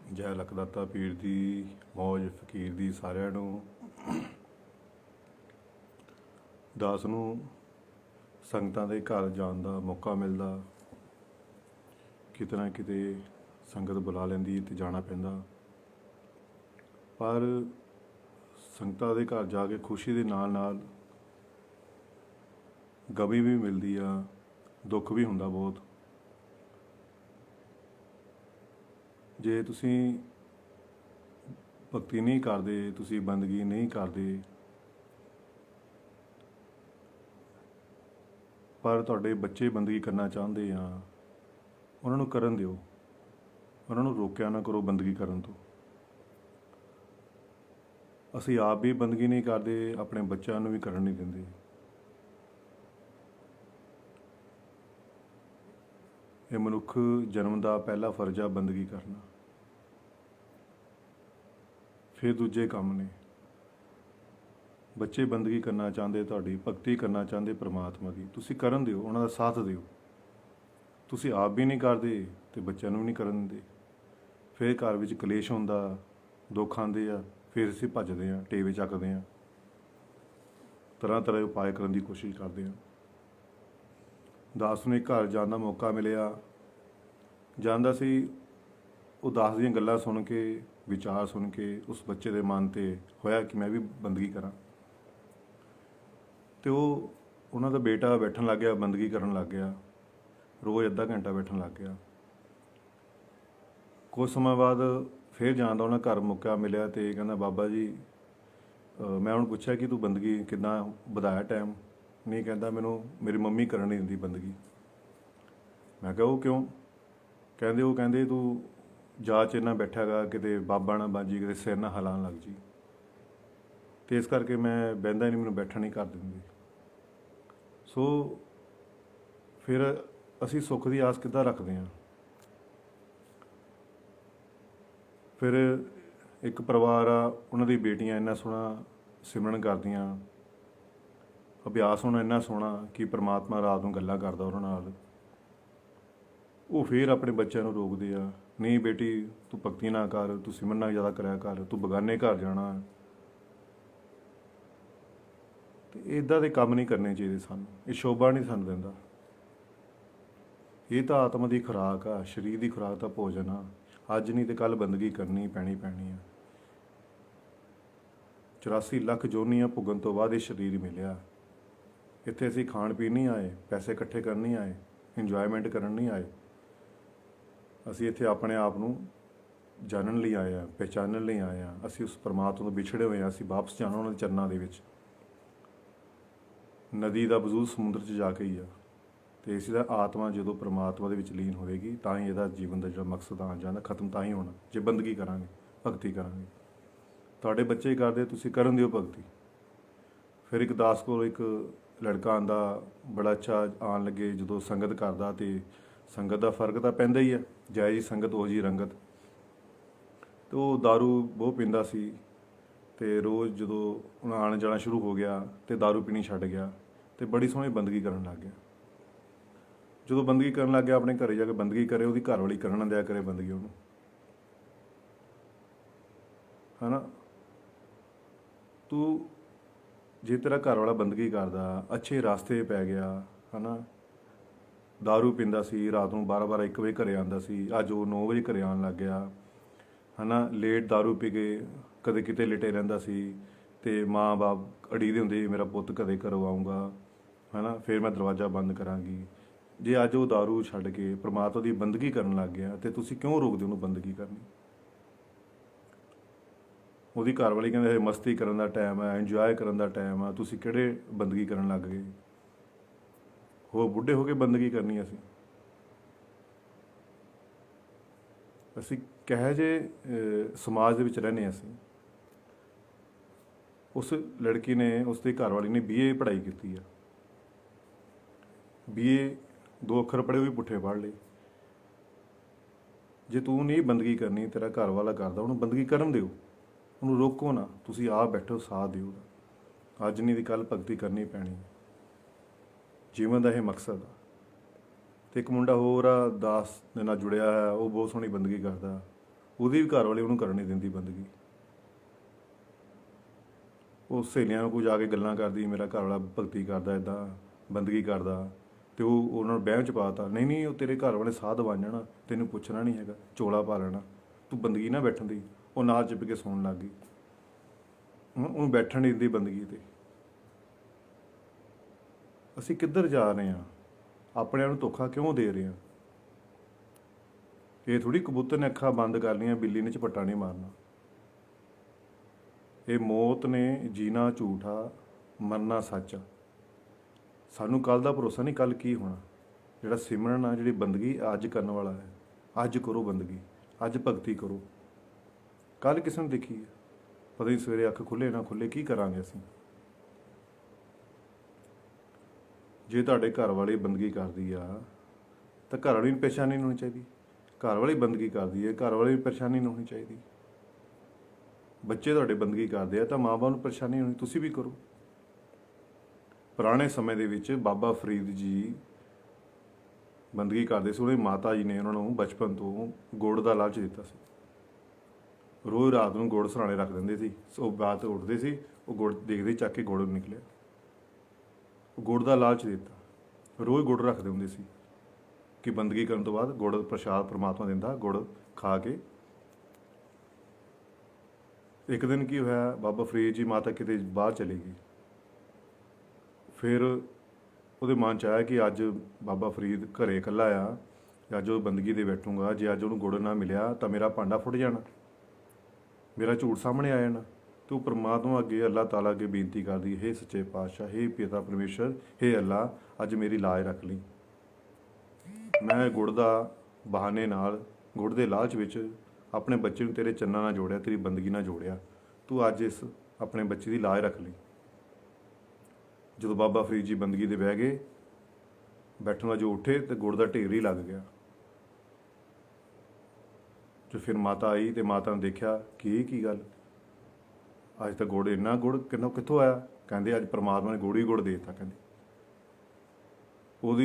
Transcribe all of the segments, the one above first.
ਜੈ ਲਖਦਾਤਾ ਪੀਰ ਦੀ ਮੌਜ ਫਕੀਰ ਦੀ ਸਾਰਿਆਂ ਨੂੰ। ਦਾਸ ਨੂੰ ਸੰਗਤਾਂ ਦੇ ਘਰ ਜਾਣ ਦਾ ਮੌਕਾ ਮਿਲਦਾ, ਕਿਤੇ ਨਾ ਕਿਤੇ ਸੰਗਤ ਬੁਲਾ ਲੈਂਦੀ ਤੇ ਜਾਣਾ ਪੈਂਦਾ। ਪਰ ਸੰਗਤਾਂ ਦੇ ਘਰ ਜਾ ਕੇ ਖੁਸ਼ੀ ਦੇ ਨਾਲ ਨਾਲ ਗਮੀ ਵੀ ਮਿਲਦੀ ਆ, ਦੁੱਖ ਵੀ ਹੁੰਦਾ ਬਹੁਤ। ਜੇ ਤੁਸੀਂ ਭਗਤੀ ਨਹੀਂ ਕਰਦੇ, ਤੁਸੀਂ ਬੰਦਗੀ ਨਹੀਂ ਕਰਦੇ, ਪਰ ਤੁਹਾਡੇ ਬੱਚੇ ਬੰਦਗੀ ਕਰਨਾ ਚਾਹੁੰਦੇ ਆ, ਉਹਨਾਂ ਨੂੰ ਕਰਨ ਦਿਓ। ਉਹਨਾਂ ਨੂੰ ਰੋਕਿਆ ਨਾ ਕਰੋ ਬੰਦਗੀ ਕਰਨ ਤੋਂ। ਅਸੀਂ ਆਪ ਵੀ ਬੰਦਗੀ ਨਹੀਂ ਕਰਦੇ, ਆਪਣੇ ਬੱਚਿਆਂ ਨੂੰ ਵੀ ਕਰਨ ਨਹੀਂ ਦਿੰਦੇ। ਇਹ ਮਨੁੱਖ ਜਨਮ ਦਾ ਪਹਿਲਾ ਫਰਜ਼ ਆ ਬੰਦਗੀ ਕਰਨਾ, ਫਿਰ ਦੂਜੇ ਕੰਮ ਨੇ। ਬੱਚੇ ਬੰਦਗੀ ਕਰਨਾ ਚਾਹੁੰਦੇ, ਤੁਹਾਡੀ ਭਗਤੀ ਕਰਨਾ ਚਾਹੁੰਦੇ ਪ੍ਰਮਾਤਮਾ ਦੀ, ਤੁਸੀਂ ਕਰਨ ਦਿਓ, ਉਹਨਾਂ ਦਾ ਸਾਥ ਦਿਓ। ਤੁਸੀਂ ਆਪ ਵੀ ਨਹੀਂ ਕਰਦੇ ਤੇ ਬੱਚਿਆਂ ਨੂੰ ਵੀ ਨਹੀਂ ਕਰਨ ਦਿੰਦੇ। ਫਿਰ ਘਰ ਵਿੱਚ ਕਲੇਸ਼ ਹੁੰਦਾ, ਦੁੱਖ ਆਉਂਦੇ ਆ, ਫਿਰ ਅਸੀਂ ਭੱਜਦੇ ਹਾਂ, ਟੇਵੇ ਚੱਕਦੇ ਹਾਂ, ਤਰ੍ਹਾਂ ਤਰ੍ਹਾਂ ਦੇ ਉਪਾਅ ਕਰਨ ਦੀ ਕੋਸ਼ਿਸ਼ ਕਰਦੇ ਹਾਂ। ਦਾਸ ਨੂੰ ਇੱਕ ਘਰ ਜਾਣ ਦਾ ਮੌਕਾ ਮਿਲਿਆ। ਜਾਂਦਾ ਸੀ, ਉਹ ਦਾਸ ਦੀਆਂ ਗੱਲਾਂ ਸੁਣ ਕੇ, ਵਿਚਾਰ ਸੁਣ ਕੇ ਉਸ ਬੱਚੇ ਦੇ ਮਨ 'ਤੇ ਹੋਇਆ ਕਿ ਮੈਂ ਵੀ ਬੰਦਗੀ ਕਰਾਂ। ਅਤੇ ਉਹਨਾਂ ਦਾ ਬੇਟਾ ਬੈਠਣ ਲੱਗ ਗਿਆ, ਬੰਦਗੀ ਕਰਨ ਲੱਗ ਗਿਆ, ਰੋਜ਼ ਅੱਧਾ ਘੰਟਾ ਬੈਠਣ ਲੱਗ ਗਿਆ। ਕੁਝ ਸਮਾਂ ਬਾਅਦ ਫਿਰ ਜਾਣ ਦਾ ਉਹਨਾਂ ਘਰ ਮੌਕਾ ਮਿਲਿਆ ਅਤੇ ਕਹਿੰਦਾ, ਬਾਬਾ ਜੀ ਮੈਂ ਉਹਨੂੰ ਪੁੱਛਿਆ ਕਿ ਤੂੰ ਬੰਦਗੀ ਕਿੱਦਾਂ ਵਧਾਇਆ ਟਾਈਮ? ਨਹੀਂ, ਕਹਿੰਦਾ ਮੈਨੂੰ ਮੇਰੀ ਮੰਮੀ ਕਰਨ ਨਹੀਂ ਦਿੰਦੀ ਬੰਦਗੀ। ਮੈਂ ਕਿਹਾ ਉਹ ਕਿਉਂ? ਕਹਿੰਦੇ ਤੂੰ ਜਾ ਚ ਨਾ ਬੈਠਾ ਗਾ, ਕਿਤੇ ਬਾਬਾ ਨਾ ਬਣ ਜੀ, ਕਿਤੇ ਸਿਰ ਨਾ ਹਿਲਾਉਣ ਲੱਗ ਜੀ, ਅਤੇ ਇਸ ਕਰਕੇ ਮੈਂ ਬਹਿੰਦਾ ਨਹੀਂ, ਮੈਨੂੰ ਬੈਠਣ ਨਹੀਂ ਕਰ ਦਿੰਦੀ। ਸੋ ਫਿਰ ਅਸੀਂ ਸੁੱਖ ਦੀ ਆਸ ਕਿੱਦਾਂ ਰੱਖਦੇ ਹਾਂ? ਫਿਰ ਇੱਕ ਪਰਿਵਾਰ ਆ, ਉਹਨਾਂ ਦੀ ਬੇਟੀਆਂ ਇੰਨਾ ਸੋਹਣਾ ਸਿਮਰਨ ਕਰਦੀਆਂ, ਅਭਿਆਸ ਹੋਣਾ ਇੰਨਾ ਸੋਹਣਾ ਕਿ ਪਰਮਾਤਮਾ ਰਾਤ ਨੂੰ ਗੱਲਾਂ ਕਰਦਾ ਉਹਨਾਂ ਨਾਲ। ਉਹ ਫਿਰ ਆਪਣੇ ਬੱਚਿਆਂ ਨੂੰ ਰੋਕਦੇ ਆ, ਨਹੀਂ ਬੇਟੀ ਤੂੰ ਭਗਤੀ ਨਾ ਕਰ, ਤੂੰ ਸਿਮਰਨ ਨਾ ਜ਼ਿਆਦਾ ਕਰਿਆ ਕਰ, ਤੂੰ ਬੇਗਾਨੇ ਘਰ ਜਾਣਾ। ਅਤੇ ਇੱਦਾਂ ਦੇ ਕੰਮ ਨਹੀਂ ਕਰਨੇ ਚਾਹੀਦੇ ਸਾਨੂੰ, ਇਹ ਸ਼ੋਭਾ ਨਹੀਂ ਸਾਨੂੰ ਦਿੰਦਾ। ਇਹ ਤਾਂ ਆਤਮਾ ਦੀ ਖੁਰਾਕ ਆ, ਸਰੀਰ ਦੀ ਖੁਰਾਕ ਤਾਂ ਭੋਜਨ ਆ। ਅੱਜ ਨਹੀਂ ਤੇ ਕੱਲ੍ਹ ਬੰਦਗੀ ਕਰਨੀ ਪੈਣੀ ਆ। 84 ਲੱਖ ਜੋਨੀਆਂ ਭੁਗਣ ਤੋਂ ਬਾਅਦ ਇਹ ਸਰੀਰ ਮਿਲਿਆ। ਇੱਥੇ ਅਸੀਂ ਖਾਣ ਪੀਣ ਨਹੀਂ ਆਏ, ਪੈਸੇ ਇਕੱਠੇ ਕਰਨ ਨਹੀਂ ਆਏ, ਇੰਜੋਏਮੈਂਟ ਕਰਨ ਨਹੀਂ ਆਏ। ਅਸੀਂ ਇੱਥੇ ਆਪਣੇ ਆਪ ਨੂੰ ਜਾਣਨ ਲਈ ਆਏ ਹਾਂ, ਪਹਿਚਾਨਣ ਲਈ ਆਏ ਹਾਂ। ਅਸੀਂ ਉਸ ਪਰਮਾਤਮਾ ਤੋਂ ਵਿਛੜੇ ਹੋਏ ਹਾਂ, ਅਸੀਂ ਵਾਪਸ ਜਾਣਾ ਉਹਨਾਂ ਦੇ ਚਰਨਾਂ ਦੇ ਵਿੱਚ। ਨਦੀ ਦਾ ਵਜੂਦ ਸਮੁੰਦਰ 'ਚ ਜਾ ਕੇ ਹੀ ਆ, ਅਤੇ ਇਸ ਦਾ ਆਤਮਾ ਜਦੋਂ ਪਰਮਾਤਮਾ ਦੇ ਵਿੱਚ ਲੀਨ ਹੋਵੇਗੀ ਤਾਂ ਹੀ ਇਹਦਾ ਜੀਵਨ ਦਾ ਜਿਹੜਾ ਮਕਸਦ ਆ ਜਾਂਦਾ ਖਤਮ ਤਾਂ ਹੀ ਹੋਣਾ, ਜੇ ਬੰਦਗੀ ਕਰਾਂਗੇ, ਭਗਤੀ ਕਰਾਂਗੇ। ਤੁਹਾਡੇ ਬੱਚੇ ਕਰਦੇ, ਤੁਸੀਂ ਕਰਨ ਦਿਓ ਭਗਤੀ। ਫਿਰ ਇੱਕ ਦਾਸ ਕੋਲ ਇੱਕ ਲੜਕਾ ਆਉਂਦਾ, ਬੜਾ ਅੱਛਾ ਆਉਣ ਲੱਗੇ। ਜਦੋਂ ਸੰਗਤ ਕਰਦਾ ਅਤੇ ਸੰਗਤ ਦਾ ਫਰਕ ਤਾਂ ਪੈਂਦਾ ਹੀ ਆ, ਜੈ ਜੀ ਸੰਗਤ ਉਹ ਜੀ ਰੰਗਤ। ਅਤੇ ਉਹ ਦਾਰੂ ਬਹੁਤ ਪੀਂਦਾ ਸੀ, ਅਤੇ ਰੋਜ਼ ਜਦੋਂ ਆਉਣ ਜਾਣਾ ਸ਼ੁਰੂ ਹੋ ਗਿਆ ਅਤੇ ਦਾਰੂ ਪੀਣੀ ਛੱਡ ਗਿਆ ਅਤੇ ਬੜੀ ਸੋਹਣੀ ਬੰਦਗੀ ਕਰਨ ਲੱਗ ਗਿਆ। ਜਦੋਂ ਬੰਦਗੀ ਕਰਨ ਲੱਗ ਗਿਆ, ਆਪਣੇ ਘਰੇ ਜਾ ਕੇ ਬੰਦਗੀ ਕਰੇ, ਉਹਦੀ ਘਰ ਵਾਲੀ ਕਰਨ ਨਾ ਦਿਆ ਕਰੇ ਬੰਦਗੀ ਉਹਨੂੰ, ਹੈ ਨਾ। ਤੂੰ ਜੇ ਤੇਰਾ ਘਰ ਵਾਲਾ ਬੰਦਗੀ ਕਰਦਾ, ਅੱਛੇ ਰਾਸਤੇ ਪੈ ਗਿਆ, ਹੈ ਨਾ। ਦਾਰੂ ਪੀਂਦਾ ਸੀ, ਰਾਤ ਨੂੰ 12-12 1 ਵਜੇ ਘਰੇ ਆਉਂਦਾ ਸੀ, ਅੱਜ ਉਹ 9 ਵਜੇ ਘਰੇ ਆਉਣ ਲੱਗ ਗਿਆ, ਹੈ ਨਾ। ਲੇਟ ਦਾਰੂ ਪੀ ਕੇ ਕਦੇ ਕਿਤੇ ਲਿਟੇ ਰਹਿੰਦਾ ਸੀ, ਅਤੇ ਮਾਂ ਬਾਪ ਅੜੀਦੇ ਹੁੰਦੇ, ਮੇਰਾ ਪੁੱਤ ਕਦੇ ਘਰੋਂ ਆਊਗਾ, ਹੈ ਨਾ, ਫਿਰ ਮੈਂ ਦਰਵਾਜ਼ਾ ਬੰਦ ਕਰਾਂਗੀ। ਜੇ ਅੱਜ ਉਹ ਦਾਰੂ ਛੱਡ ਕੇ ਪਰਮਾਤਮਾ ਦੀ ਬੰਦਗੀ ਕਰਨ ਲੱਗ ਗਿਆ, ਅਤੇ ਤੁਸੀਂ ਕਿਉਂ ਰੋਕਦੇ ਉਹਨੂੰ ਬੰਦਗੀ ਕਰਨੀ? ਉਹਦੀ ਘਰ ਵਾਲੀ ਕਹਿੰਦੇ ਇਹ ਮਸਤੀ ਕਰਨ ਦਾ ਟਾਈਮ ਹੈ, ਇੰਜੋਏ ਕਰਨ ਦਾ ਟਾਈਮ ਆ, ਤੁਸੀਂ ਕਿਹੜੇ ਬੰਦਗੀ ਕਰਨ ਲੱਗ ਗਏ? ਹੋ ਬੁੱਢੇ ਹੋ ਕੇ ਬੰਦਗੀ ਕਰਨੀ? ਅਸੀਂ ਕਿਹੋ ਜਿਹੇ ਸਮਾਜ ਦੇ ਵਿੱਚ ਰਹਿੰਦੇ ਹਾਂ ਅਸੀਂ। ਉਸ ਲੜਕੀ ਨੇ, ਉਸ ਦੀ ਘਰ ਵਾਲੀ ਨੇ BA ਪੜ੍ਹਾਈ ਕੀਤੀ ਆ, BA 2 ਅੱਖਰ ਪੜ੍ਹੇ, ਉਹ ਵੀ ਪੁੱਠੇ ਪੜ੍ਹ ਲਏ। ਜੇ ਤੂੰ ਨਹੀਂ ਬੰਦਗੀ ਕਰਨੀ, ਤੇਰਾ ਘਰ ਵਾਲਾ ਕਰਦਾ, ਉਹਨੂੰ ਬੰਦਗੀ ਕਰਨ ਦਿਓ, ਉਹਨੂੰ ਰੋਕੋ ਨਾ। ਤੁਸੀਂ ਆਪ ਬੈਠੋ, ਸਾਥ ਦਿਓ। ਅੱਜ ਨਹੀਂ ਦੀ ਕੱਲ੍ਹ ਭਗਤੀ ਕਰਨੀ ਪੈਣੀ, ਜੀਵਨ ਦਾ ਇਹ ਮਕਸਦ ਆ। ਅਤੇ ਇੱਕ ਮੁੰਡਾ ਹੋਰ ਆ, ਦਾਸ ਦੇ ਨਾਲ ਜੁੜਿਆ ਹੈ, ਉਹ ਬਹੁਤ ਸੋਹਣੀ ਬੰਦਗੀ ਕਰਦਾ, ਉਹਦੀ ਵੀ ਘਰ ਵਾਲੀ ਉਹਨੂੰ ਕਰਨ ਨਹੀਂ ਦਿੰਦੀ ਬੰਦਗੀ। ਉਹ ਸਹੇਲੀਆਂ ਨੂੰ ਕੋਈ ਜਾ ਕੇ ਗੱਲਾਂ ਕਰਦੀ, ਮੇਰਾ ਘਰ ਵਾਲਾ ਭਗਤੀ ਕਰਦਾ, ਇੱਦਾਂ ਬੰਦਗੀ ਕਰਦਾ, ਅਤੇ ਉਹ ਉਹਨਾਂ ਨੂੰ ਵਹਿਮ 'ਚ ਪਾਤਾ, ਨਹੀਂ ਨਹੀਂ ਉਹ ਤੇਰੇ ਘਰ ਵਾਲੇ ਸਾਧ ਬਣ ਜਾਣਾ, ਤੈਨੂੰ ਪੁੱਛਣਾ ਨਹੀਂ ਹੈਗਾ, ਚੋਲਾ ਪਾ ਲੈਣਾ, ਤੂੰ ਬੰਦਗੀ ਨਾ ਬੈਠਣ ਦੀ। ਉਹ ਨਾਲ ਚਿਪ ਕੇ ਸੌਣ ਲੱਗ ਗਈ, ਉਹਨੂੰ ਬੈਠਣ ਨਹੀਂ ਦਿੰਦੀ ਬੰਦਗੀ 'ਤੇ। ਅਸੀਂ ਕਿੱਧਰ ਜਾ ਰਹੇ ਹਾਂ? ਆਪਣਿਆਂ ਨੂੰ ਧੋਖਾ ਕਿਉਂ ਦੇ ਰਹੇ ਹਾਂ? ਇਹ ਥੋੜ੍ਹੀ ਕਬੂਤਰ ਨੇ ਅੱਖਾਂ ਬੰਦ ਕਰ ਲਈਆਂ, ਬਿੱਲੀ ਨੇ ਝਪੱਟਾ ਨਹੀਂ ਮਾਰਨਾ। ਇਹ ਮੌਤ ਨੇ ਜੀਣਾ ਝੂਠਾ, ਮਰਨਾ ਸੱਚ ਆ। ਸਾਨੂੰ ਕੱਲ੍ਹ ਦਾ ਭਰੋਸਾ ਨਹੀਂ, ਕੱਲ੍ਹ ਕੀ ਹੋਣਾ। ਜਿਹੜਾ ਸਿਮਰਨ ਆ, ਜਿਹੜੀ ਬੰਦਗੀ ਅੱਜ ਕਰਨ ਵਾਲਾ ਹੈ, ਅੱਜ ਕਰੋ ਬੰਦਗੀ, ਅੱਜ ਭਗਤੀ ਕਰੋ। ਕੱਲ੍ਹ ਕਿਸੇ ਨੂੰ ਦੇਖੀ ਪਤਾ ਨਹੀਂ, ਸਵੇਰੇ ਅੱਖ ਖੁੱਲ੍ਹੇ ਨਾ ਖੁੱਲ੍ਹੇ ਕੀ ਕਰਾਂਗੇ ਅਸੀਂ। ਜੇ ਤੁਹਾਡੇ ਘਰ ਵਾਲੀ ਬੰਦਗੀ ਕਰਦੀ ਆ ਤਾਂ ਘਰ ਵਾਲੀ ਨੂੰ ਪਰੇਸ਼ਾਨੀ ਨਹੀਂ ਹੋਣੀ ਚਾਹੀਦੀ। ਘਰ ਵਾਲੀ ਬੰਦਗੀ ਕਰਦੀ ਹੈ, ਘਰ ਵਾਲੀ ਨੂੰ ਪਰੇਸ਼ਾਨੀ ਨਹੀਂ ਹੋਣੀ ਚਾਹੀਦੀ। ਬੱਚੇ ਤੁਹਾਡੇ ਬੰਦਗੀ ਕਰਦੇ ਆ ਤਾਂ ਮਾਂ ਬਾਪ ਨੂੰ ਪਰੇਸ਼ਾਨੀ ਹੋਣੀ, ਤੁਸੀਂ ਵੀ ਕਰੋ। ਪੁਰਾਣੇ ਸਮੇਂ ਦੇ ਵਿੱਚ ਬਾਬਾ ਫਰੀਦ ਜੀ ਬੰਦਗੀ ਕਰਦੇ ਸੀ। ਉਹਨੇ ਮਾਤਾ ਜੀ ਨੇ ਉਹਨਾਂ ਨੂੰ ਬਚਪਨ ਤੋਂ ਗੁੜ ਦਾ ਲਾਲਚ ਦਿੱਤਾ ਸੀ। ਰੋਜ਼ ਰਾਤ ਨੂੰ ਗੁੜ ਸਰਾਣੇ ਰੱਖ ਦਿੰਦੇ ਸੀ। ਉਹ ਰਾਤ ਉੱਠਦੇ ਸੀ, ਉਹ ਗੁੜ ਦੇਖਦੇ ਚੱਕ ਕੇ ਗੁੜ ਨਿਕਲਿਆ। ਗੁੜ ਦਾ ਲਾਲਚ ਦਿੱਤਾ, ਰੋਜ਼ ਗੁੜ ਰੱਖਦੇ ਹੁੰਦੇ ਸੀ ਕਿ ਬੰਦਗੀ ਕਰਨ ਤੋਂ ਬਾਅਦ ਗੁੜ ਪ੍ਰਸ਼ਾਦ ਪਰਮਾਤਮਾ ਦਿੰਦਾ, ਗੁੜ ਖਾ ਕੇ। ਇੱਕ ਦਿਨ ਕੀ ਹੋਇਆ, ਬਾਬਾ ਫਰੀਦ ਜੀ ਮਾਤਾ ਕਿਤੇ ਬਾਹਰ ਚਲੀ ਗਈ। ਫਿਰ ਉਹਦੇ ਮਨ 'ਚ ਆਇਆ ਕਿ ਅੱਜ ਬਾਬਾ ਫਰੀਦ ਘਰੇ ਇਕੱਲਾ ਆ, ਅੱਜ ਉਹ ਬੰਦਗੀ ਦੇ ਬੈਠੂੰਗਾ, ਜੇ ਅੱਜ ਉਹਨੂੰ ਗੁੜ ਨਾ ਮਿਲਿਆ ਤਾਂ ਮੇਰਾ ਭਾਂਡਾ ਫੁੱਟ ਜਾਣਾ, ਮੇਰਾ ਝੂਠ ਸਾਹਮਣੇ ਆ ਜਾਣਾ। ਅਤੇ ਉਹ ਪਰਮਾਤਮਾ ਅੱਗੇ, ਅੱਲਾਹ ਤਾਲਾ ਅੱਗੇ ਬੇਨਤੀ ਕਰਦੀ, ਹੇ ਸੱਚੇ ਪਾਤਸ਼ਾਹ, ਹੇ ਪਿਤਾ ਪਰਮੇਸ਼ਰ, ਹੇ ਅੱਲਾ, ਅੱਜ ਮੇਰੀ ਲਾਜ ਰੱਖ ਲਈ। ਮੈਂ ਗੁੜ ਦਾ ਬਹਾਨੇ ਨਾਲ, ਗੁੜ ਦੇ ਲਾਲਚ ਵਿੱਚ ਆਪਣੇ ਬੱਚੇ ਨੂੰ ਤੇਰੇ ਚੰਨਾਂ ਨਾਲ ਜੋੜਿਆ, ਤੇਰੀ ਬੰਦਗੀ ਨਾਲ ਜੋੜਿਆ, ਤੂੰ ਅੱਜ ਇਸ ਆਪਣੇ ਬੱਚੇ ਦੀ ਲਾਜ ਰੱਖ ਲਈ। ਜਦੋਂ ਬਾਬਾ ਫਰੀਦ ਜੀ ਬੰਦਗੀ ਦੇ ਬਹਿ ਗਏ, ਬੈਠਣ ਵਜੋਂ ਉੱਠੇ ਤੇ ਗੁੜ ਦਾ ਢੇਰ ਹੀ ਲੱਗ ਗਿਆ। ਤੇ ਫਿਰ ਮਾਤਾ ਆਈ ਤੇ ਮਾਤਾ ਨੇ ਦੇਖਿਆ ਕਿ ਇਹ ਕੀ ਗੱਲ, ਅੱਜ ਤਾਂ ਗੁੜ, ਇੰਨਾ ਗੁੜ ਕਿੱਥੋਂ ਆਇਆ? ਕਹਿੰਦੇ ਅੱਜ ਪਰਮਾਤਮਾ ਨੇ ਗੁੜ ਹੀ ਗੁੜ ਦੇ ਦਿੱਤਾ। ਕਹਿੰਦੇ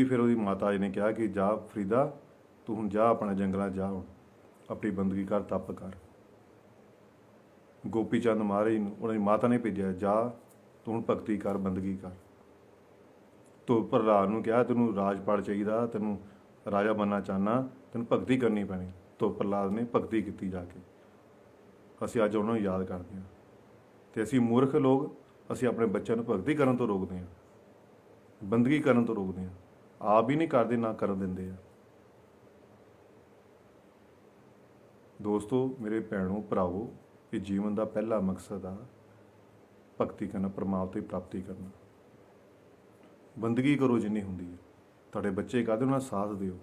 ਫਿਰ ਉਹਦੀ ਮਾਤਾ ਜੀ ਨੇ ਕਿਹਾ ਕਿ ਜਾ ਫਰੀਦਾ, ਤੂੰ ਹੁਣ ਜਾ ਆਪਣਾ ਜੰਗਲਾਂ ਜਾ, ਹੁਣ ਆਪਣੀ ਬੰਦਗੀ ਕਰ, ਤਪ ਕਰ। ਗੋਪੀ ਚੰਦ ਮਹਾਰਾਜ ਨੂੰ ਉਹਨਾਂ ਦੀ ਮਾਤਾ ਨੇ ਭੇਜਿਆ, ਜਾ ਤੂੰ ਹੁਣ ਭਗਤੀ ਕਰ, ਬੰਦਗੀ ਕਰ। ਤੋ ਪ੍ਰਹਲਾਦ ਨੂੰ ਕਿਹਾ, ਤੈਨੂੰ ਰਾਜਪਾਲ ਚਾਹੀਦਾ, ਤੈਨੂੰ ਰਾਜਾ ਬਣਨਾ ਚਾਹੁੰਦਾ, ਤੈਨੂੰ ਭਗਤੀ ਕਰਨੀ ਪੈਣੀ। ਤੋ ਪ੍ਰਹਲਾਦ ਨੇ ਭਗਤੀ ਕੀਤੀ ਜਾ ਕੇ। ਅਸੀਂ ਅੱਜ ਉਹਨਾਂ ਨੂੰ ਯਾਦ ਕਰਦੇ ਹਾਂ। ਅਤੇ ਅਸੀਂ ਮੂਰਖ ਲੋਕ, ਅਸੀਂ ਆਪਣੇ ਬੱਚਿਆਂ ਨੂੰ ਭਗਤੀ ਕਰਨ ਤੋਂ ਰੋਕਦੇ ਹਾਂ, ਬੰਦਗੀ ਕਰਨ ਤੋਂ ਰੋਕਦੇ ਹਾਂ, ਆਪ ਹੀ ਨਹੀਂ ਕਰਦੇ, ਨਾ ਕਰਨ ਦਿੰਦੇ ਆ। ਦੋਸਤੋ, ਮੇਰੇ ਭੈਣੋ ਭਰਾਵੋ, ਇਹ ਜੀਵਨ ਦਾ ਪਹਿਲਾ ਮਕਸਦ ਆ ਭਗਤੀ ਕਰਨਾ, ਪਰਮਾਤਮਾ ਦੀ ਪ੍ਰਾਪਤੀ ਕਰਨਾ। ਬੰਦਗੀ ਕਰੋ ਜਿੰਨੀ ਹੁੰਦੀ ਹੈ। ਤੁਹਾਡੇ ਬੱਚੇ ਕਾਹਦੇ ਨਾਲ ਸਾਥ ਦਿਓ,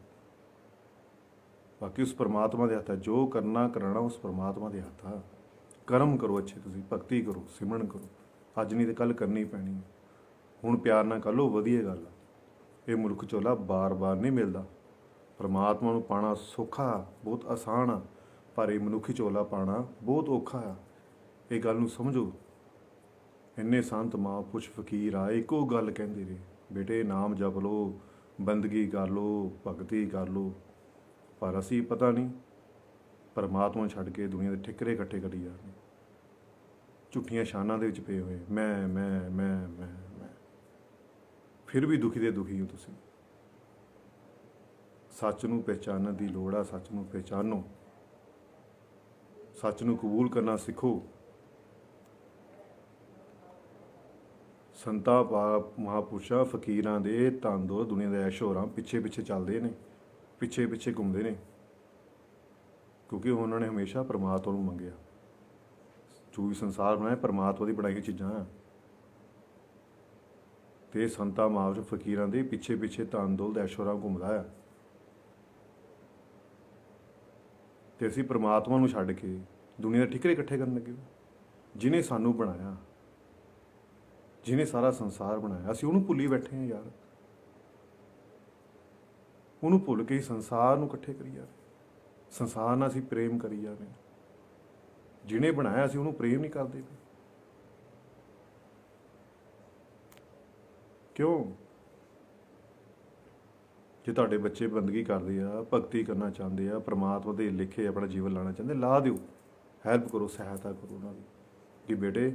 ਬਾਕੀ ਉਸ ਪਰਮਾਤਮਾ ਦੇ ਹੱਥ ਹੈ। ਜੋ ਕਰਨਾ ਕਰਾਉਣਾ ਉਸ ਪਰਮਾਤਮਾ ਦੇ ਹੱਥ ਆ। ਕਰਮ ਕਰੋ ਅੱਛੇ, ਤੁਸੀਂ ਭਗਤੀ ਕਰੋ, ਸਿਮਰਨ ਕਰੋ। ਅੱਜ ਨਹੀਂ ਤਾਂ ਕੱਲ੍ਹ ਕਰਨੀ ਪੈਣੀ ਹੈ। ਹੁਣ ਪਿਆਰ ਨਾਲ ਕਰ ਲਓ, ਵਧੀਆ ਗੱਲ ਆ। ਇਹ ਮੁਲਕ ਝੋਲਾ ਬਾਰ-ਬਾਰ ਨਹੀਂ ਮਿਲਦਾ। ਪਰਮਾਤਮਾ ਨੂੰ ਪਾਉਣਾ ਸੌਖਾ, ਬਹੁਤ ਆਸਾਨ ਆ, ਪਰ ਇਹ ਮਨੁੱਖੀ ਝੋਲਾ ਪਾਉਣਾ ਬਹੁਤ ਔਖਾ ਆ। ਇਹ ਗੱਲ ਨੂੰ ਸਮਝੋ। ਇੰਨੇ ਸੰਤ ਮਹਾਂਪੁਰਸ਼ ਫਕੀਰ ਆ, ਇੱਕੋ ਗੱਲ ਕਹਿੰਦੇ ਰਹੇ, ਬੇਟੇ ਨਾਮ ਜਪ ਲਓ, ਬੰਦਗੀ ਕਰ ਲਓ, ਭਗਤੀ ਕਰ ਲਓ। ਪਰ ਅਸੀਂ ਪਤਾ ਨਹੀਂ, ਪਰਮਾਤਮਾ ਛੱਡ ਕੇ ਦੁਨੀਆ ਦੇ ਠਿਕਰੇ ਇਕੱਠੇ ਕਰੀ ਜਾ ਰਹੇ, ਝੂਠੀਆਂ ਸ਼ਾਨਾਂ ਦੇ ਵਿੱਚ ਪਏ ਹੋਏ, ਮੈਂ। ਫਿਰ ਵੀ ਦੁਖੀ ਦੇ ਦੁਖੀ ਹੋ ਤੁਸੀਂ। ਸੱਚ ਨੂੰ ਪਹਿਚਾਨਣ ਦੀ ਲੋੜ ਆ। ਸੱਚ ਨੂੰ ਪਹਿਚਾਨੋ, ਸੱਚ ਨੂੰ ਕਬੂਲ ਕਰਨਾ ਸਿੱਖੋ। ਸੰਤਾਂ ਮਹਾਂਪੁਰਸ਼ਾਂ ਫਕੀਰਾਂ ਦੇ ਧੰਨ ਦੌਲਤ, ਦੁਨੀਆ ਦੇ ਐਸ਼ੋ-ਆਰਾਮ ਪਿੱਛੇ ਚੱਲਦੇ ਨੇ, ਪਿੱਛੇ ਘੁੰਮਦੇ ਨੇ, ਕਿਉਂਕਿ ਉਹਨਾਂ ਨੇ ਹਮੇਸ਼ਾ ਪਰਮਾਤਮਾ ਨੂੰ ਮੰਗਿਆ। ਜੋ ਵੀ ਸੰਸਾਰ ਬਣਾਇਆ ਪਰਮਾਤਮਾ ਦੀ ਬਣਾਈ ਚੀਜ਼ਾਂ ਆ। ਅਤੇ ਸੰਤਾਂ ਮਹਾਂਪੁਰਸ਼ ਫਕੀਰਾਂ ਦੇ ਪਿੱਛੇ ਧੰਨ ਦੌਲਤ ਐਸ਼ੋ-ਆਰਾਮ ਘੁੰਮਦਾ ਆ। ਅਤੇ ਅਸੀਂ ਪਰਮਾਤਮਾ ਨੂੰ ਛੱਡ ਕੇ ਦੁਨੀਆ ਦੇ ਠਿਕਰੇ ਇਕੱਠੇ ਕਰਨ ਲੱਗੇ। ਜਿਹਨੇ ਸਾਨੂੰ ਬਣਾਇਆ, ਜਿਹਨੇ ਸਾਰਾ ਸੰਸਾਰ ਬਣਾਇਆ, ਅਸੀਂ ਉਹਨੂੰ ਭੁੱਲੀ ਬੈਠੇ ਹਾਂ ਯਾਰ। ਉਹਨੂੰ ਭੁੱਲ ਕੇ ਸੰਸਾਰ ਨੂੰ ਇਕੱਠੇ ਕਰੀ ਜਾ ਰਹੇ, ਸੰਸਾਰ ਨਾਲ ਅਸੀਂ ਪ੍ਰੇਮ ਕਰੀ ਜਾ ਰਹੇ। ਜਿਹਨੇ ਬਣਾਇਆ ਅਸੀਂ ਉਹਨੂੰ ਪ੍ਰੇਮ ਨਹੀਂ ਕਰਦੇ। ਕਿਉਂ? ਜੇ ਤੁਹਾਡੇ ਬੱਚੇ ਬੰਦਗੀ ਕਰਦੇ ਆ, ਭਗਤੀ ਕਰਨਾ ਚਾਹੁੰਦੇ ਆ, ਪ੍ਰਮਾਤਮਾ ਦੇ ਲਿਖੇ ਆਪਣਾ ਜੀਵਨ ਲਾਣਾ ਚਾਹੁੰਦੇ, ਲਾ ਦਿਓ, ਹੈਲਪ ਕਰੋ, ਸਹਾਇਤਾ ਕਰੋ ਉਹਨਾਂ ਦੀ ਕਿ ਬੇਟੇ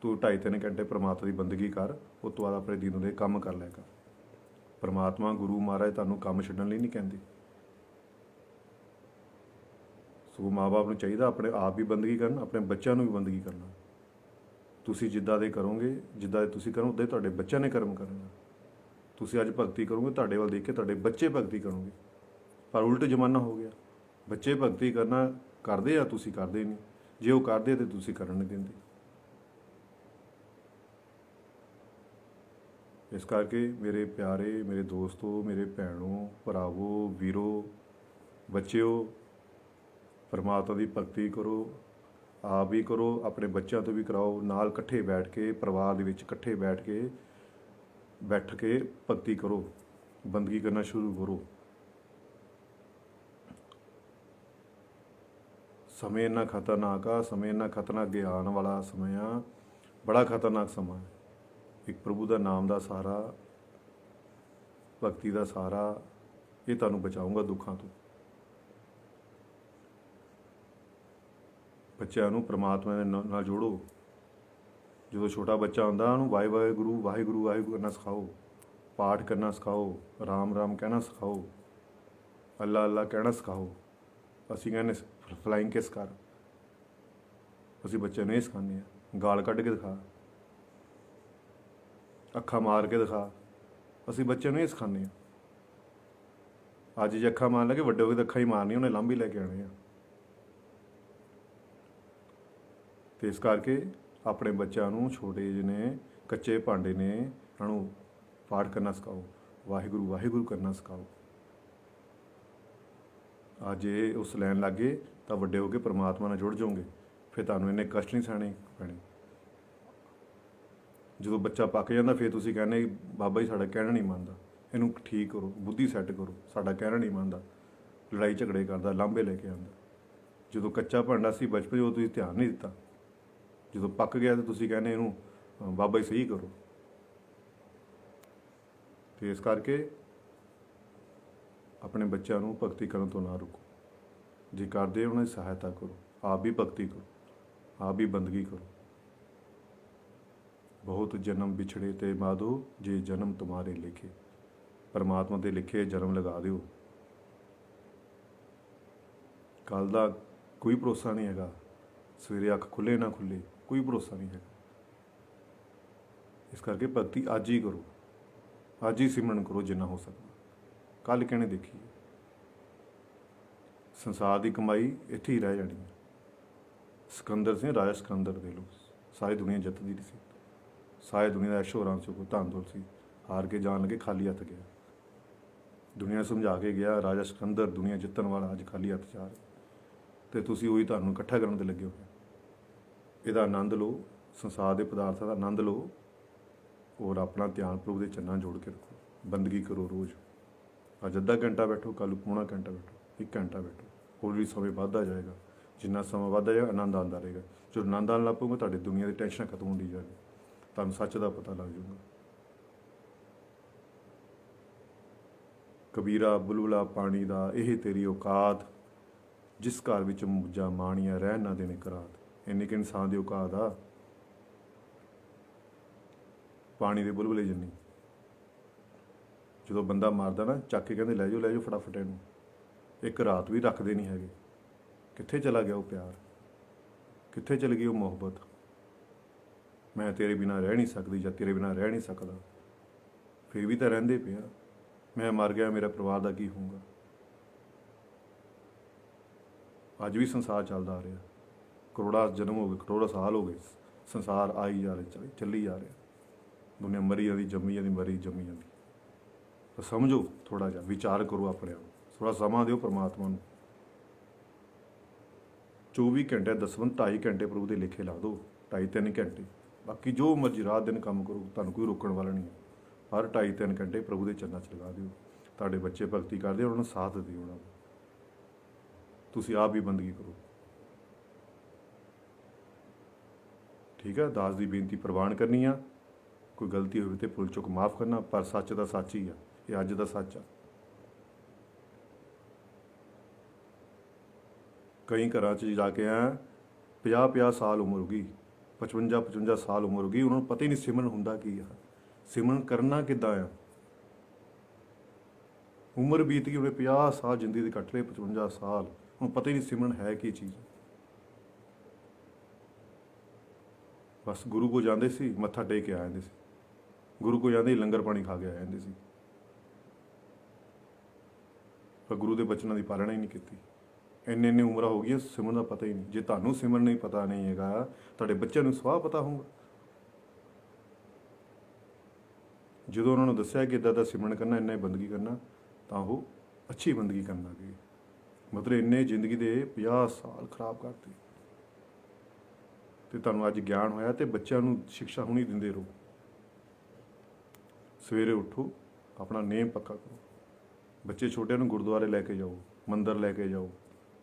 ਤੂੰ 2.5-3 ਘੰਟੇ ਪ੍ਰਮਾਤਮਾ ਦੀ ਬੰਦਗੀ ਕਰ, ਉਸ ਤੋਂ ਬਾਅਦ ਆਪਣੇ ਦਿਨ ਦੇ ਕੰਮ ਕਰ ਲਿਆ ਕਰ। ਪ੍ਰਮਾਤਮਾ ਗੁਰੂ ਮਹਾਰਾਜ ਤੁਹਾਨੂੰ ਕੰਮ ਛੱਡਣ ਲਈ ਨਹੀਂ ਕਹਿੰਦੇ। ਸੋ ਮਾਂ-ਬਾਪ ਨੂੰ ਚਾਹੀਦਾ ਆਪਣੇ ਆਪ ਵੀ ਬੰਦਗੀ ਕਰਨ, ਆਪਣੇ ਬੱਚਿਆਂ ਨੂੰ ਵੀ ਬੰਦਗੀ ਕਰਨਾ। ਤੁਸੀਂ ਜਿੱਦਾਂ ਦੇ ਕਰੋਗੇ, ਜਿੱਦਾਂ ਦੇ ਤੁਸੀਂ ਕਰੋ, ਉੱਦਾਂ ਹੀ ਤੁਹਾਡੇ ਬੱਚਿਆਂ ਨੇ ਕਰਮ ਕਰਨਾ। ਤੁਸੀਂ ਅੱਜ ਭਗਤੀ ਕਰੋਗੇ, ਤੁਹਾਡੇ ਵੱਲ ਦੇਖ ਕੇ ਤੁਹਾਡੇ ਬੱਚੇ ਭਗਤੀ ਕਰਨਗੇ। ਪਰ ਉਲਟ ਜ਼ਮਾਨਾ ਹੋ ਗਿਆ, ਬੱਚੇ ਭਗਤੀ ਕਰਨਾ ਕਰਦੇ ਆ, ਤੁਸੀਂ ਕਰਦੇ ਨਹੀਂ। ਜੇ ਉਹ ਕਰਦੇ ਤਾਂ ਤੁਸੀਂ ਕਰਨ ਨਹੀਂ ਦਿੰਦੇ। ਇਸ ਕਰਕੇ ਮੇਰੇ ਪਿਆਰੇ, ਮੇਰੇ ਦੋਸਤੋ, ਮੇਰੇ ਭੈਣੋ, ਭਰਾਵੋ, ਵੀਰੋ, ਬੱਚਿਓ, ਪਰਮਾਤਮਾ ਦੀ ਭਗਤੀ ਕਰੋ, ਆਪ ਵੀ ਕਰੋ, ਆਪਣੇ ਬੱਚਿਆਂ ਤੋਂ ਵੀ ਕਰਾਓ, ਨਾਲ ਇਕੱਠੇ ਬੈਠ ਕੇ, ਪਰਿਵਾਰ ਦੇ ਵਿੱਚ ਇਕੱਠੇ ਬੈਠ ਕੇ ਭਗਤੀ ਕਰੋ, ਬੰਦਗੀ ਕਰਨਾ ਸ਼ੁਰੂ ਕਰੋ। ਸਮੇਂ ਇੰਨਾ ਖਤਰਨਾਕ ਆ, ਸਮੇਂ ਇੰਨਾ ਖਤਰਨਾਕ ਅੱਗੇ ਆਉਣ ਵਾਲਾ ਸਮਾਂ ਆ, ਬੜਾ ਖਤਰਨਾਕ ਸਮਾਂ ਹੈ। ਇੱਕ ਪ੍ਰਭੂ ਦਾ ਨਾਮ ਦਾ ਸਹਾਰਾ, ਭਗਤੀ ਦਾ ਸਹਾਰਾ, ਇਹ ਤੁਹਾਨੂੰ ਬਚਾਊਗਾ ਦੁੱਖਾਂ ਤੋਂ। ਬੱਚਿਆਂ ਨੂੰ ਪ੍ਰਮਾਤਮਾ ਦੇ ਨਾਲ ਜੋੜੋ। ਜਦੋਂ ਛੋਟਾ ਬੱਚਾ ਹੁੰਦਾ ਉਹਨੂੰ ਵਾਹਿਗੁਰੂ ਵਾਹਿਗੁਰੂ ਵਾਹਿਗੁਰੂ ਕਰਨਾ ਸਿਖਾਓ, ਪਾਠ ਕਰਨਾ ਸਿਖਾਓ, ਰਾਮ ਰਾਮ ਕਹਿਣਾ ਸਿਖਾਓ, ਅੱਲਾ ਅੱਲਾ ਕਹਿਣਾ ਸਿਖਾਓ। ਅਸੀਂ ਕਹਿੰਦੇ ਫਲਾਈਂਗ ਕਿਸ ਕਰ, ਅਸੀਂ ਬੱਚਿਆਂ ਨੂੰ ਇਹ ਸਿਖਾਉਂਦੇ ਹਾਂ। ਗਾਲ ਕੱਢ ਕੇ ਦਿਖਾ, ਅੱਖਾਂ ਮਾਰ ਕੇ ਦਿਖਾ, ਅਸੀਂ ਬੱਚਿਆਂ ਨੂੰ ਇਹ ਸਿਖਾਉਂਦੇ ਹਾਂ। ਅੱਜ ਜੇ ਅੱਖਾਂ ਮਾਰਨ ਲੱਗੇ, ਵੱਡੇ ਹੋ ਕੇ ਤਾਂ ਅੱਖਾਂ ਹੀ ਮਾਰਨੀਆਂ, ਉਹਨੇ ਲਾਂਭੀ ਲੈ ਕੇ ਆਉਣੇ ਆ। ਅਤੇ ਇਸ ਕਰਕੇ ਆਪਣੇ ਬੱਚਿਆਂ ਨੂੰ, ਛੋਟੇ ਜਿਹੇ ਨੇ, ਕੱਚੇ ਭਾਂਡੇ ਨੇ, ਉਹਨਾਂ ਨੂੰ ਪਾਠ ਕਰਨਾ ਸਿਖਾਓ, ਵਾਹਿਗੁਰੂ ਵਾਹਿਗੁਰੂ ਕਰਨਾ ਸਿਖਾਓ। ਅੱਜ ਇਹ ਉਸ ਲੈਣ ਲੱਗੇ ਤਾਂ ਵੱਡੇ ਹੋ ਕੇ ਪ੍ਰਮਾਤਮਾ ਨਾਲ ਜੁੜ ਜਾਓਗੇ, ਫਿਰ ਤੁਹਾਨੂੰ ਇੰਨੇ ਕਸ਼ਟ ਨਹੀਂ ਸਹਿਣੇ ਪੈਣੇ। ਜਦੋਂ ਬੱਚਾ ਪੱਕ ਜਾਂਦਾ ਫਿਰ ਤੁਸੀਂ ਕਹਿੰਦੇ ਬਾਬਾ ਜੀ ਸਾਡਾ ਕਹਿਣਾ ਨਹੀਂ ਮੰਨਦਾ, ਇਹਨੂੰ ਠੀਕ ਕਰੋ, ਬੁੱਧੀ ਸੈੱਟ ਕਰੋ, ਸਾਡਾ ਕਹਿਣਾ ਨਹੀਂ ਮੰਨਦਾ, ਲੜਾਈ ਝਗੜੇ ਕਰਦਾ, ਲਾਂਭੇ ਲੈ ਕੇ ਆਉਂਦਾ। ਜਦੋਂ ਕੱਚਾ ਭਾਂਡਾ ਸੀ ਬਚਪਨ, ਜਦੋਂ ਤੁਸੀਂ ਧਿਆਨ ਨਹੀਂ ਦਿੱਤਾ, ਜਦੋਂ ਪੱਕ ਗਿਆ ਤਾਂ ਤੁਸੀਂ ਕਹਿੰਦੇ ਇਹਨੂੰ ਬਾਬਾ ਜੀ ਸਹੀ ਕਰੋ। ਅਤੇ ਇਸ ਕਰਕੇ ਆਪਣੇ ਬੱਚਿਆਂ ਨੂੰ ਭਗਤੀ ਕਰਨ ਤੋਂ ਨਾ ਰੁਕੋ। ਜੇ ਕਰਦੇ ਉਹਨਾਂ ਦੀ ਸਹਾਇਤਾ ਕਰੋ, ਆਪ ਵੀ ਭਗਤੀ ਕਰੋ, ਆਪ ਵੀ ਬੰਦਗੀ ਕਰੋ। ਬਹੁਤ ਜਨਮ ਵਿਛੜੇ ਤੇ ਮਾਧੋ, ਜੇ ਜਨਮ ਤੁਮਾਰੇ ਲਿਖੇ। ਪਰਮਾਤਮਾ ਦੇ ਲਿਖੇ ਜਨਮ ਲਗਾ ਦਿਓ। ਕੱਲ੍ਹ ਦਾ ਕੋਈ ਭਰੋਸਾ ਨਹੀਂ ਹੈਗਾ, ਸਵੇਰੇ ਅੱਖ ਖੁੱਲ੍ਹੇ ਨਾ ਖੁੱਲ੍ਹੇ, ਕੋਈ ਭਰੋਸਾ ਨਹੀਂ ਹੈਗਾ। ਇਸ ਕਰਕੇ ਭਗਤੀ ਅੱਜ ਹੀ ਕਰੋ, ਅੱਜ ਹੀ ਸਿਮਰਨ ਕਰੋ ਜਿੰਨਾ ਹੋ ਸਕਦਾ। ਕੱਲ੍ਹ ਕਿਹਨੇ ਦੇਖੀ? ਸੰਸਾਰ ਦੀ ਕਮਾਈ ਇੱਥੇ ਹੀ ਰਹਿ ਜਾਣੀ ਹੈ। ਸਿਕੰਦਰ ਸੀ, ਰਾਜਾ ਸਿਕੰਦਰ ਦੇ ਲੋ, ਸਾਰੀ ਦੁਨੀਆ ਜਿੱਤਦੀ ਸੀ, ਸਾਰੀ ਦੁਨੀਆ ਦਾ ਐਸ਼ੋ ਆਰਾਮ ਸੀ, ਧਨ ਦੌਲਤ ਸੀ, ਹਾਰ ਕੇ ਜਾਣ ਲੱਗੇ ਖਾਲੀ ਹੱਥ ਗਿਆ। ਦੁਨੀਆ ਸਮਝਾ ਕੇ ਗਿਆ ਰਾਜਾ ਸਿਕੰਦਰ ਦੁਨੀਆ ਜਿੱਤਣ ਵਾਲਾ, ਅੱਜ ਖਾਲੀ ਹੱਥ ਜਾ ਰਿਹਾ। ਅਤੇ ਤੁਸੀਂ ਉਹੀ ਤੁਹਾਨੂੰ ਇਕੱਠਾ ਕਰਨ 'ਤੇ ਲੱਗੇ ਹੋਏ। ਇਹਦਾ ਆਨੰਦ ਲਓ, ਸੰਸਾਰ ਦੇ ਪਦਾਰਥਾਂ ਦਾ ਆਨੰਦ ਲਓ, ਔਰ ਆਪਣਾ ਧਿਆਨ ਪ੍ਰਭੂ ਦੇ ਚਰਨਾਂ ਜੋੜ ਕੇ ਰੱਖੋ। ਬੰਦਗੀ ਕਰੋ ਰੋਜ਼। ਅੱਜ ਅੱਧਾ ਘੰਟਾ ਬੈਠੋ, ਕੱਲ੍ਹ ਨੂੰ ਪੌਣਾ ਘੰਟਾ ਬੈਠੋ, 1 ਘੰਟਾ ਬੈਠੋ, ਹੋਰ ਵੀ ਸਮੇਂ ਵੱਧਦਾ ਜਾਏਗਾ। ਜਿੰਨਾ ਸਮਾਂ ਵੱਧਦਾ ਜਾਏਗਾ ਆਨੰਦ ਆਉਂਦਾ ਰਹੇਗਾ। ਜਦੋਂ ਆਨੰਦ ਆਉਣ ਲੱਗ ਪਊਗਾ, ਤੁਹਾਡੀ ਦੁਨੀਆ ਦੀ ਟੈਨਸ਼ਨ ਖਤਮ ਹੁੰਦੀ ਜਾਏਗੀ, ਤੁਹਾਨੂੰ ਸੱਚ ਦਾ ਪਤਾ ਲੱਗ ਜਾਊਗਾ। ਕਬੀਰਾ ਬੁਲਬੁਲਾ ਪਾਣੀ ਦਾ, ਇਹ ਤੇਰੀ ਔਕਾਤ, ਜਿਸ ਘਰ ਵਿੱਚ ਮੌਜਾਂ ਮਾਣੀਆਂ ਰਹਿਣ ਨਾ ਦੇਣੇ ਕਰਾਤ। ਇੰਨੀ ਕਿ ਇਨਸਾਨ ਦੀ ਔਕਾਤ ਆ ਪਾਣੀ ਦੇ ਬੁਲਬੁਲੇ ਜਿੰਨੀ। ਜਦੋਂ ਬੰਦਾ ਮਾਰਦਾ ਨਾ, ਚੱਕ ਕੇ ਕਹਿੰਦੇ ਲੈ ਜਾਓ ਫਟਾਫਟ ਇਹਨੂੰ, ਇੱਕ ਰਾਤ ਵੀ ਰੱਖਦੇ ਨਹੀਂ ਹੈਗੇ। ਕਿੱਥੇ ਚਲਾ ਗਿਆ ਉਹ ਪਿਆਰ, ਕਿੱਥੇ ਚਲ ਗਈ ਉਹ ਮੁਹੱਬਤ? ਮੈਂ ਤੇਰੇ ਬਿਨਾਂ ਰਹਿ ਨਹੀਂ ਸਕਦੀ ਜਾਂ ਤੇਰੇ ਬਿਨਾਂ ਰਹਿ ਨਹੀਂ ਸਕਦਾ। ਫਿਰ ਵੀ ਤਾਂ ਰਹਿੰਦੇ ਪਿਆ। ਮੈਂ ਮਰ ਗਿਆ, ਮੇਰਾ ਪਰਿਵਾਰ ਦਾ ਕੀ ਹੋਊਗਾ? ਅੱਜ ਵੀ ਸੰਸਾਰ ਚੱਲਦਾ ਆ ਰਿਹਾ, ਕਰੋੜਾਂ ਜਨਮ ਹੋ ਗਏ, ਕਰੋੜਾਂ ਸਾਲ ਹੋ ਗਏ, ਸੰਸਾਰ ਆਈ ਜਾ ਰਿਹਾ, ਚੱਲੀ ਜਾ ਰਿਹਾ। ਦੁਨੀਆ ਮਰੀ ਜਾਂਦੀ, ਜੰਮੀ ਜਾਂਦੀ, ਮਰੀ ਜੰਮੀ ਜਾਂਦੀ। ਤਾਂ ਸਮਝੋ, ਥੋੜ੍ਹਾ ਜਿਹਾ ਵਿਚਾਰ ਕਰੋ ਆਪਣੇ ਆਪ, ਥੋੜ੍ਹਾ ਸਮਾਂ ਦਿਓ ਪਰਮਾਤਮਾ ਨੂੰ। 24 ਘੰਟੇ ਦਸਵੰਧ 2.5 ਘੰਟੇ ਪ੍ਰਭੂ ਦੇ ਲੇਖੇ ਲਾ ਦਿਓ, 2.5-3 ਘੰਟੇ। ਬਾਕੀ ਜੋ ਮਰਜ਼ੀ ਰਾਤ ਦਿਨ ਕੰਮ ਕਰੋ, ਤੁਹਾਨੂੰ ਕੋਈ ਰੋਕਣ ਵਾਲਾ ਨਹੀਂ ਹੈ। ਹਰ 2.5-3 ਘੰਟੇ ਪ੍ਰਭੂ ਦੇ ਚਰਨਾਂ 'ਚ ਲਗਾ ਦਿਓ। ਤੁਹਾਡੇ ਬੱਚੇ ਭਗਤੀ ਕਰਦੇ, ਉਹਨਾਂ ਨੂੰ ਸਾਥ ਦਿਓ, ਉਹਨਾਂ ਨੂੰ। ਤੁਸੀਂ ਆਪ ਵੀ ਬੰਦਗੀ ਕਰੋ। ਠੀਕ ਹੈ, ਦਾਸ ਦੀ ਬੇਨਤੀ ਪ੍ਰਵਾਨ ਕਰਨੀ ਆ। ਕੋਈ ਗਲਤੀ ਹੋਵੇ ਤੇ ਭੁੱਲ ਚੁੱਕ ਮਾਫ ਕਰਨਾ, ਪਰ ਸੱਚ ਦਾ ਸੱਚ ਹੀ ਆ। ਇਹ ਅੱਜ ਦਾ ਸੱਚ ਆ। ਕਈ ਘਰਾਂ 'ਚ ਜਾ ਕੇ ਆਇਆ 50 ਸਾਲ ਉਮਰ ਹੋ ਗਈ, 55 ਸਾਲ ਉਮਰ ਹੋ ਗਈ, ਉਹਨਾਂ ਨੂੰ ਪਤਾ ਹੀ ਨਹੀਂ ਸਿਮਰਨ ਹੁੰਦਾ ਕੀ ਆ, ਸਿਮਰਨ ਕਰਨਾ ਕਿੱਦਾਂ ਆ। ਉਮਰ ਬੀਤ ਗਈ, ਉਹਨੇ 50 ਸਾਲ ਜ਼ਿੰਦਗੀ ਦੇ ਕੱਟ ਲਏ, 55 ਸਾਲ, ਹੁਣ ਪਤਾ ਹੀ ਨਹੀਂ ਸਿਮਰਨ ਹੈ ਕੀ ਚੀਜ਼। ਬਸ ਗੁਰੂ ਕੋ ਜਾਂਦੇ ਸੀ, ਮੱਥਾ ਟੇਕ ਕੇ ਆ ਜਾਂਦੇ ਸੀ, ਗੁਰੂ ਕੋ ਜਾਂਦੇ ਹੀ ਲੰਗਰ ਪਾਣੀ ਖਾ ਕੇ ਆ ਜਾਂਦੇ ਸੀ, ਪਰ ਗੁਰੂ ਦੇ ਬਚਨਾਂ ਦੀ ਪਾਲਣਾ ਹੀ ਨਹੀਂ ਕੀਤੀ। ਇੰਨੇ ਉਮਰਾਂ ਹੋ ਗਈਆਂ, ਸਿਮਰਨ ਦਾ ਪਤਾ ਹੀ ਨਹੀਂ। ਜੇ ਤੁਹਾਨੂੰ ਸਿਮਰਨ ਨਹੀਂ ਪਤਾ ਨਹੀਂ ਹੈਗਾ, ਤੁਹਾਡੇ ਬੱਚਿਆਂ ਨੂੰ ਸਵਾਹ ਪਤਾ ਹੋਊਗਾ। ਜਦੋਂ ਉਹਨਾਂ ਨੂੰ ਦੱਸਿਆ ਕਿ ਇੱਦਾਂ ਦਾ ਸਿਮਰਨ ਕਰਨਾ, ਇੰਨਾ ਹੀ ਬੰਦਗੀ ਕਰਨਾ, ਤਾਂ ਉਹ ਅੱਛੀ ਬੰਦਗੀ ਕਰਨ ਲੱਗ ਗਏ। ਮਤਲਬ ਇੰਨੇ ਜ਼ਿੰਦਗੀ ਦੇ 50 ਸਾਲ ਖਰਾਬ ਕਰਤੇ। ਤੇ ਤੁਹਾਨੂੰ ਅੱਜ ਗਿਆਨ ਹੋਇਆ ਤੇ ਬੱਚਿਆਂ ਨੂੰ ਸਿੱਖਿਆ ਹੁਣੀ ਦਿੰਦੇ ਰਹੋ। ਸਵੇਰੇ ਉੱਠੋ, ਆਪਣਾ ਨੇਮ ਪੱਕਾ ਕਰੋ। ਬੱਚੇ ਛੋਟਿਆਂ ਨੂੰ ਗੁਰਦੁਆਰੇ ਲੈ ਕੇ ਜਾਓ, ਮੰਦਰ ਲੈ ਕੇ ਜਾਓ,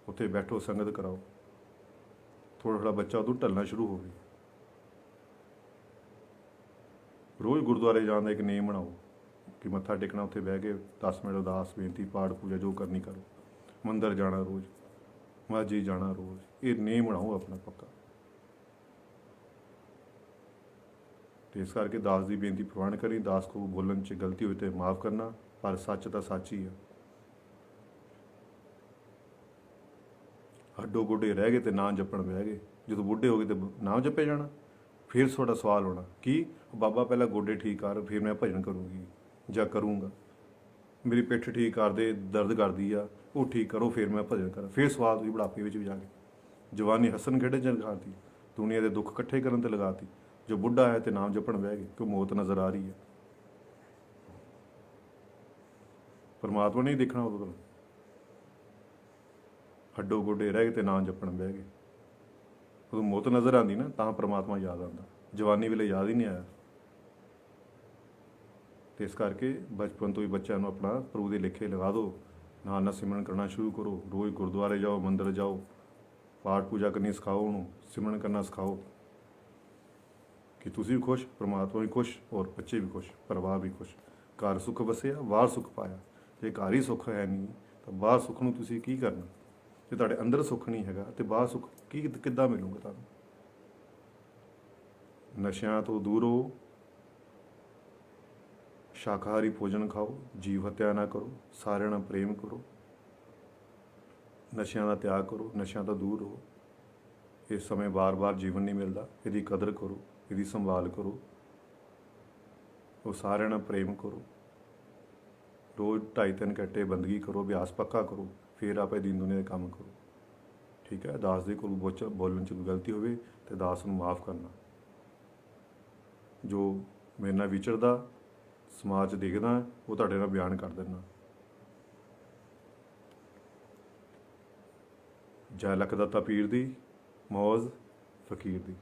ਉੱਥੇ ਬੈਠੋ, ਸੰਗਤ ਕਰਾਓ। ਥੋੜ੍ਹਾ ਥੋੜ੍ਹਾ ਬੱਚਾ ਉਦੋਂ ਢਲਣਾ ਸ਼ੁਰੂ ਹੋਵੇ। ਰੋਜ਼ ਗੁਰਦੁਆਰੇ ਜਾਣ ਦਾ ਇੱਕ ਨੇਮ ਬਣਾਓ ਕਿ ਮੱਥਾ ਟੇਕਣਾ, ਉੱਥੇ ਬਹਿ ਕੇ 10 ਮਿੰਟ ਅਰਦਾਸ, ਬੇਨਤੀ, ਪਾਠ, ਪੂਜਾ ਜੋ ਕਰਨੀ ਕਰੋ। ਮੰਦਰ ਜਾਣਾ ਰੋਜ਼, ਮਸਜਿਦ ਜਾਣਾ ਰੋਜ਼, ਇਹ ਨੇਮ ਬਣਾਓ ਆਪਣਾ ਪੱਕਾ। ਤੇ ਇਸ ਕਰਕੇ ਦਾਸ ਦੀ ਬੇਨਤੀ ਪ੍ਰਵਾਨ ਕਰੀ। ਦਾਸ ਕੋ ਬੋਲਣ 'ਚ ਗਲਤੀ ਹੋਈ ਤੇ ਮਾਫ ਕਰਨਾ, ਪਰ ਸੱਚ ਤਾਂ ਸੱਚ ਹੀ ਆ। ਹੱਡੋ ਗੋਡੇ ਰਹਿ ਗਏ ਤੇ ਨਾਂ ਜਪਣ ਬਹਿ ਗਏ। ਜਦੋਂ ਬੁੱਢੇ ਹੋ ਗਏ ਤੇ ਨਾਮ ਜਪੇ ਜਾਣਾ। ਫਿਰ ਤੁਹਾਡਾ ਸਵਾਲ ਹੋਣਾ ਕਿ ਬਾਬਾ ਪਹਿਲਾਂ ਗੋਡੇ ਠੀਕ ਕਰ, ਫਿਰ ਮੈਂ ਭਜਨ ਕਰੂੰਗੀ ਜਾਂ ਕਰੂੰਗਾ। ਮੇਰੀ ਪਿੱਠ ਠੀਕ ਕਰ ਦੇ, ਦਰਦ ਕਰਦੀ ਆ, ਉਹ ਠੀਕ ਕਰੋ, ਫਿਰ ਮੈਂ ਭਜਨ ਕਰਾਂ। ਫਿਰ ਸਵਾਲ ਤੁਸੀਂ ਬੁਢਾਪੇ ਵਿੱਚ ਵੀ ਜਾ ਕੇ ਜਵਾਨੀ ਹੱਸਣ ਖੇਡਣ 'ਚ ਲਗਾਤੀ, ਦੁਨੀਆ ਦੇ ਦੁੱਖ ਇਕੱਠੇ ਕਰਨ 'ਤੇ ਲਗਾਤੀ। ਜੋ ਬੁੱਢਾ ਹੈ ਤੇ ਨਾਮ ਜਪਣ ਬਹਿ ਗਏ ਕਿ ਮੌਤ ਨਜ਼ਰ ਆ ਰਹੀ ਹੈ। ਪਰਮਾਤਮਾ ਨਹੀਂ ਦੇਖਣਾ ਉਦੋਂ। ਹੱਡੋ ਗੋਡੇ ਰਹਿ ਗਏ ਤੇ ਨਾਂ ਜਪਣ ਬਹਿ ਗਏ। ਉਦੋਂ ਮੌਤ ਨਜ਼ਰ ਆਉਂਦੀ ਨਾ, ਤਾਂ ਪਰਮਾਤਮਾ ਯਾਦ ਆਉਂਦਾ। ਜਵਾਨੀ ਵੇਲੇ ਯਾਦ ਹੀ ਨਹੀਂ ਆਇਆ। ਤੇ ਇਸ ਕਰਕੇ ਬਚਪਨ ਤੋਂ ਹੀ ਬੱਚਿਆਂ ਨੂੰ ਆਪਣਾ ਪ੍ਰਭੂ ਦੇ ਲੇਖੇ ਲਗਾ ਦਿਓ। ਨਾਲ ਸਿਮਰਨ ਕਰਨਾ ਸ਼ੁਰੂ ਕਰੋ। ਰੋਜ਼ ਗੁਰਦੁਆਰੇ ਜਾਓ, ਮੰਦਰ ਜਾਓ, ਪਾਠ ਪੂਜਾ ਕਰਨੀ ਸਿਖਾਓ, ਉਹਨੂੰ ਸਿਮਰਨ ਕਰਨਾ ਸਿਖਾਓ ਕਿ ਤੁਸੀਂ ਵੀ ਖੁਸ਼, ਪਰਮਾਤਮਾ ਵੀ ਖੁਸ਼, ਔਰ ਬੱਚੇ ਵੀ ਖੁਸ਼, ਪਰਿਵਾਰ ਵੀ ਖੁਸ਼। ਘਰ ਸੁੱਖ ਵਸਿਆ, ਬਾਹਰ ਸੁੱਖ ਪਾਇਆ। ਜੇ ਘਰ ਹੀ ਸੁੱਖ ਹੈ ਨਹੀਂ ਤਾਂ ਬਾਹਰ ਸੁੱਖ ਨੂੰ ਤੁਸੀਂ ਕੀ ਕਰਨਾ। ਜੇ ਤੁਹਾਡੇ ਅੰਦਰ ਸੁੱਖ ਨਹੀਂ ਹੈਗਾ ਤੇ ਬਾਹਰ ਸੁੱਖ ਕਿੱਦਾਂ ਮਿਲੂਗਾ ਤੁਹਾਨੂੰ। ਨਸ਼ਿਆਂ ਤੋਂ ਦੂਰ ਹੋ, ਸ਼ਾਕਾਹਾਰੀ ਭੋਜਨ ਖਾਓ, ਜੀਵ ਹੱਤਿਆ ਨਾ ਕਰੋ, ਸਾਰਿਆਂ ਨਾਲ ਪ੍ਰੇਮ ਕਰੋ, ਨਸ਼ਿਆਂ ਦਾ ਤਿਆਗ ਕਰੋ, ਨਸ਼ਿਆਂ ਤੋਂ ਦੂਰ ਰਹੋ। ਇਸ ਸਮੇਂ ਬਾਰ-ਬਾਰ ਜੀਵਨ ਨਹੀਂ ਮਿਲਦਾ, ਇਹਦੀ ਕਦਰ ਕਰੋ, ਇਹਦੀ ਸੰਭਾਲ ਕਰੋ, ਉਹ ਸਾਰਿਆਂ ਨਾਲ ਪ੍ਰੇਮ ਕਰੋ। ਰੋਜ਼ 2.5-3 ਘੰਟੇ ਬੰਦਗੀ ਕਰੋ, ਅਭਿਆਸ ਪੱਕਾ ਕਰੋ, ਫਿਰ ਆਪੇ ਦੀਨ ਦੁਨੀਆ ਦੇ ਕੰਮ ਕਰੋ। ਠੀਕ ਹੈ। ਦਾਸ ਦੇ ਕੋਲ ਬੋਲਣ 'ਚ ਕੋਈ ਗਲਤੀ ਹੋਵੇ ਤੇ ਦਾਸ ਨੂੰ ਮਾਫ ਕਰਨਾ। ਜੋ ਮੇਰੇ ਨਾਲ ਵਿਚਰਦਾ, ਸਮਾਜ 'ਚ ਦਿਖਦਾ, ਉਹ ਤੁਹਾਡੇ ਨਾਲ ਬਿਆਨ ਕਰ ਦਿੰਦਾ। ਜੈ ਲੱਖ ਦਾਤਾ ਪੀਰ ਦੀ, ਮੌਜ ਫਕੀਰ ਦੀ।